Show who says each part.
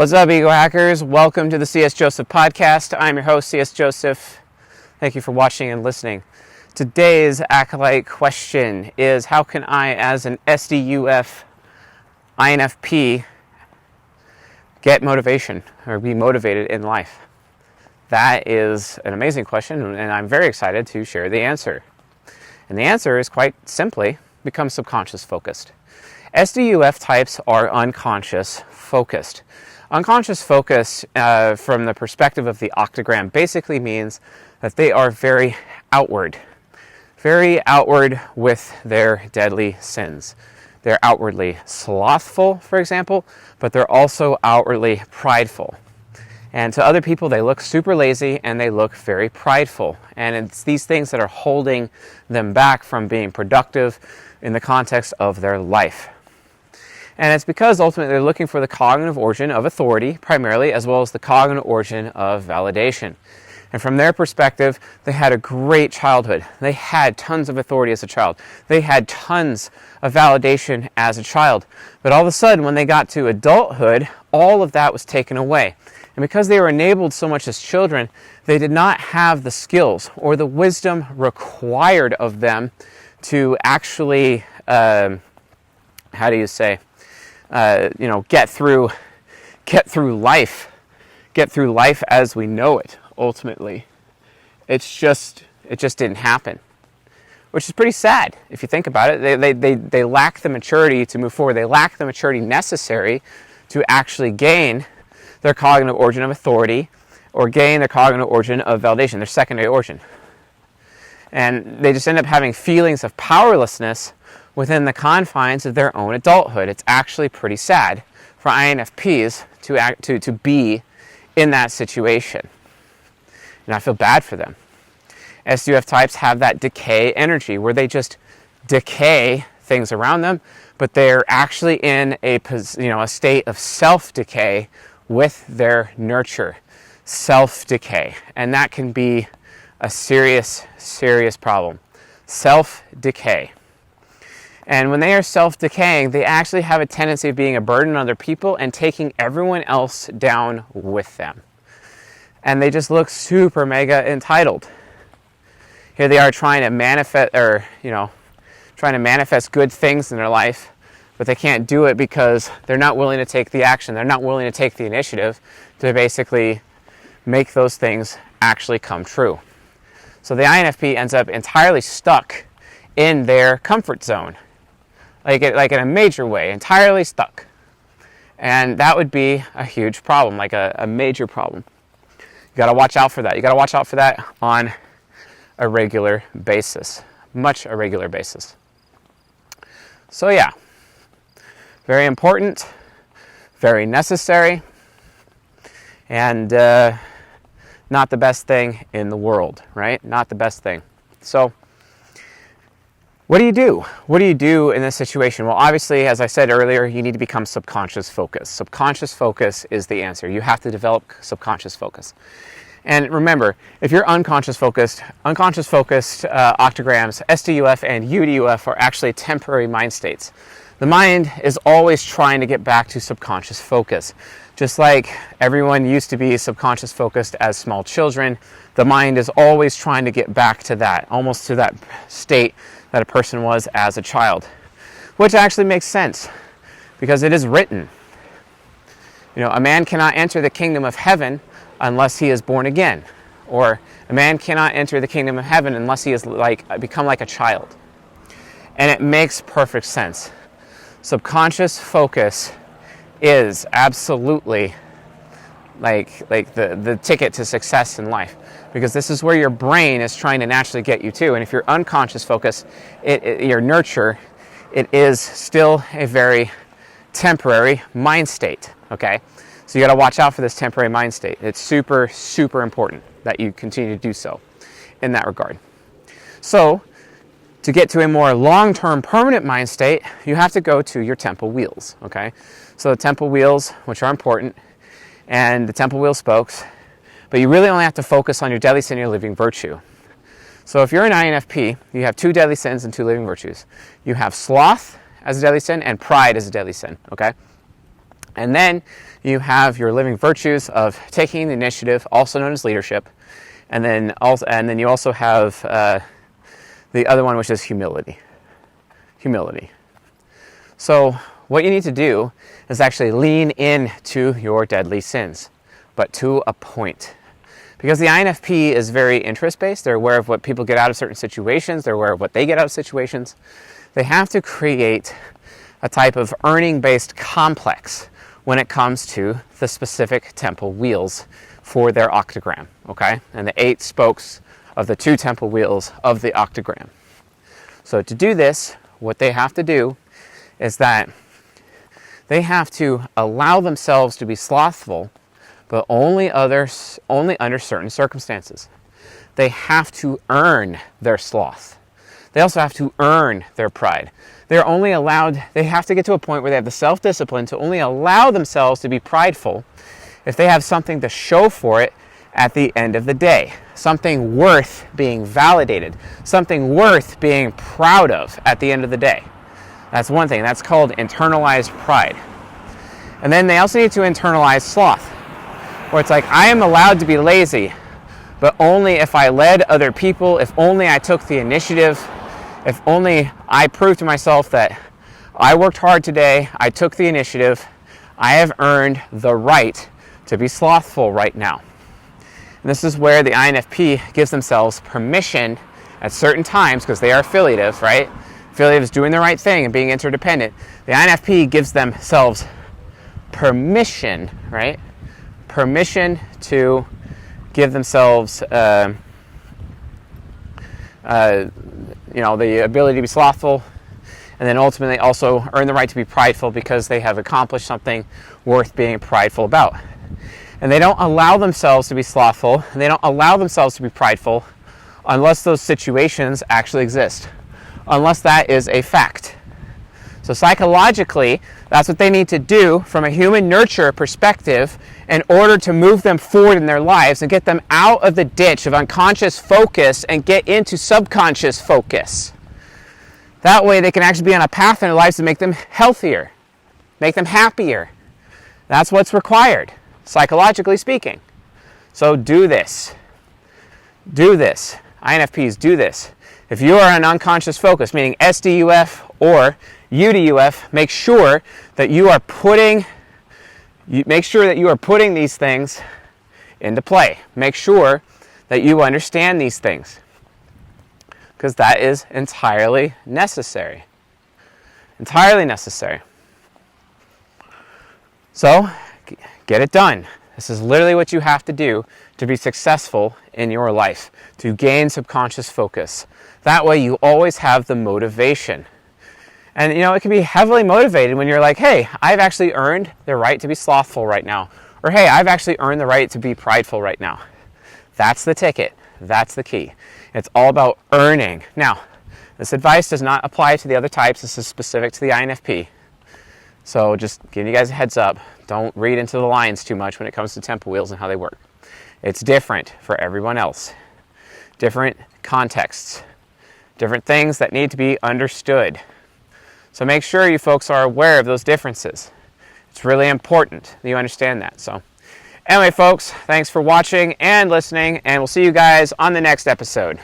Speaker 1: What's up, Ego Hackers? Welcome to the C.S. Joseph podcast. I'm your host, C.S. Joseph. Thank you for watching and listening. Today's Acolyte question is, how can I, as an SDUF INFP, get motivation or be motivated in life? That is an amazing question, and I'm very excited to share the answer. And the answer is quite simply, become subconscious focused. SDUF types are unconscious focused. Unconscious focus, from the perspective of the octagram, basically means that they are very outward with their deadly sins. They're outwardly slothful, for example, but they're also outwardly prideful. And to other people, they look super lazy and they look very prideful. And it's these things that are holding them back from being productive in the context of their life. And it's because ultimately they're looking for the cognitive origin of authority, primarily, as well as the cognitive origin of validation. And from their perspective, they had a great childhood. They had tons of authority as a child. They had tons of validation as a child. But all of a sudden, when they got to adulthood, all of that was taken away. And because they were enabled so much as children, they did not have the skills or the wisdom required of them to actually, get through life as we know it. Ultimately, it just didn't happen, which is pretty sad if you think about it. They lack the maturity to move forward. They lack the maturity necessary to actually gain their cognitive origin of authority or gain their cognitive origin of validation, their secondary origin. And they just end up having feelings of powerlessness within the confines of their own adulthood. It's actually pretty sad for INFPs to be in that situation. And I feel bad for them. SDUF types have that decay energy where they just decay things around them, but they're actually in a state of self-decay with their nurture. Self-decay. And that can be a serious, serious problem. Self-decay. And when they are self-decaying, they actually have a tendency of being a burden on other people and taking everyone else down with them. And they just look super mega entitled. Here they are trying to manifest good things in their life, but they can't do it because they're not willing to take the action. They're not willing to take the initiative to basically make those things actually come true. So the INFP ends up entirely stuck in their comfort zone. Like in a major way, entirely stuck. And that would be a huge problem, like a major problem. You got to watch out for that. You got to watch out for that on a regular basis, much a regular basis. So yeah, very important, very necessary, and not the best thing in the world, right? Not the best thing. So what do you do? What do you do in this situation? Well, obviously, as I said earlier, you need to become subconscious focused. Subconscious focus is the answer. You have to develop subconscious focus. And remember, if you're unconscious focused octograms, SDUF and UDUF are actually temporary mind states. The mind is always trying to get back to subconscious focus. Just like everyone used to be subconscious focused as small children, the mind is always trying to get back to that, almost to that state that a person was as a child, which actually makes sense because it is written. A man cannot enter the kingdom of heaven unless he is born again, or a man cannot enter the kingdom of heaven unless he is become like a child. And it makes perfect sense. Subconscious focus is absolutely like the ticket to success in life, because this is where your brain is trying to naturally get you to. And if you're unconscious focus, your nurture, it is still a very temporary mind state, okay? So you got to watch out for this temporary mind state. It's super, super important that you continue to do so in that regard. So to get to a more long-term permanent mind state, you have to go to your temple wheels, okay? So the temple wheels, which are important, and the temple wheel spokes, but you really only have to focus on your deadly sin and your living virtue. So if you're an INFP, you have 2 deadly sins and 2 living virtues. You have sloth as a deadly sin and pride as a deadly sin, okay? And then you have your living virtues of taking the initiative, also known as leadership. And then you also have the other one, which is humility. Humility. So what you need to do is actually lean into your deadly sins, but to a point. Because the INFP is very interest-based. They're aware of what people get out of certain situations. They're aware of what they get out of situations. They have to create a type of earning-based complex when it comes to the specific temple wheels for their octagram, okay? And the 8 spokes of the 2 temple wheels of the octagram. So to do this, what they have to do is that they have to allow themselves to be slothful, but only under certain circumstances. They have to earn their sloth. They also have to earn their pride. They have to get to a point where they have the self-discipline to only allow themselves to be prideful if they have something to show for it at the end of the day. Something worth being validated. Something worth being proud of at the end of the day. That's one thing. That's called internalized pride. And then they also need to internalize sloth, where it's like, I am allowed to be lazy, but only if I led other people, if only I took the initiative, if only I proved to myself that I worked hard today, I took the initiative, I have earned the right to be slothful right now. And this is where the INFP gives themselves permission at certain times, because they are affiliative, right? Affiliative is doing the right thing and being interdependent. The INFP gives themselves permission, right? Permission to give themselves, the ability to be slothful, and then ultimately also earn the right to be prideful because they have accomplished something worth being prideful about. And they don't allow themselves to be slothful, and they don't allow themselves to be prideful unless those situations actually exist, unless that is a fact. So psychologically, that's what they need to do from a human nurture perspective in order to move them forward in their lives and get them out of the ditch of unconscious focus and get into subconscious focus. That way they can actually be on a path in their lives to make them healthier, make them happier. That's what's required, psychologically speaking. So do this. Do this. INFPs, do this. If you are on unconscious focus, meaning SDUF or UDUF, make sure that you are putting these things into play. Make sure that you understand these things, because that is entirely necessary. Entirely necessary. So, get it done. This is literally what you have to do to be successful in your life, to gain subconscious focus. That way you always have the motivation. And it can be heavily motivated when you're like, hey, I've actually earned the right to be slothful right now. Or hey, I've actually earned the right to be prideful right now. That's the ticket. That's the key. It's all about earning. Now, this advice does not apply to the other types. This is specific to the INFP. So just giving you guys a heads up. Don't read into the lines too much when it comes to temple wheels and how they work. It's different for everyone else. Different contexts. Different things that need to be understood. So make sure you folks are aware of those differences. It's really important that you understand that. So anyway, folks, thanks for watching and listening, and we'll see you guys on the next episode.